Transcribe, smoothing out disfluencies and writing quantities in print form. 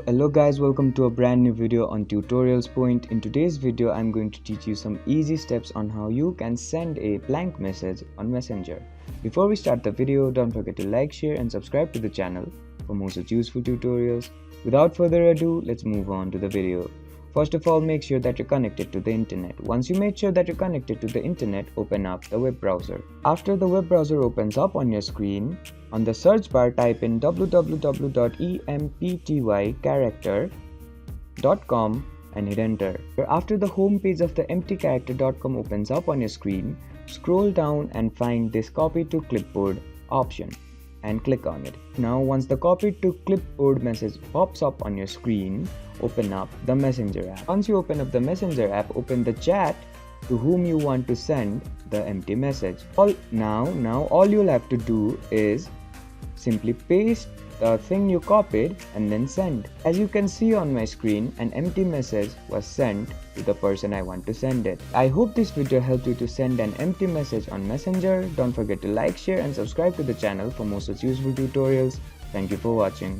Hello guys, welcome to a brand new video on Tutorials Point. In today's video, I'm going to teach you some easy steps on how you can send a blank message on Messenger. Before we start the video, don't forget to like, share and subscribe to the channel for more such useful tutorials. Without further ado, let's move on to the video. First of all, make sure that you're connected to the internet. Once you make sure that you're connected to the internet, open up the web browser. After the web browser opens up on your screen, on the search bar type in www.emptycharacter.com and hit enter. After the home page of the emptycharacter.com opens up on your screen, scroll down and find this copy to clipboard option and click on it. Now once the copy to clipboard message pops up on your screen, open up the Messenger app. Once you open up the Messenger app, open the chat to whom you want to send the empty message. Now all you'll have to do is simply paste the thing you copied and then send. As you can see on my screen, an empty message was sent to the person I want to send it. I hope this video helped you to send an empty message on Messenger. Don't forget to like, share and subscribe to the channel for more such useful tutorials. Thank you for watching.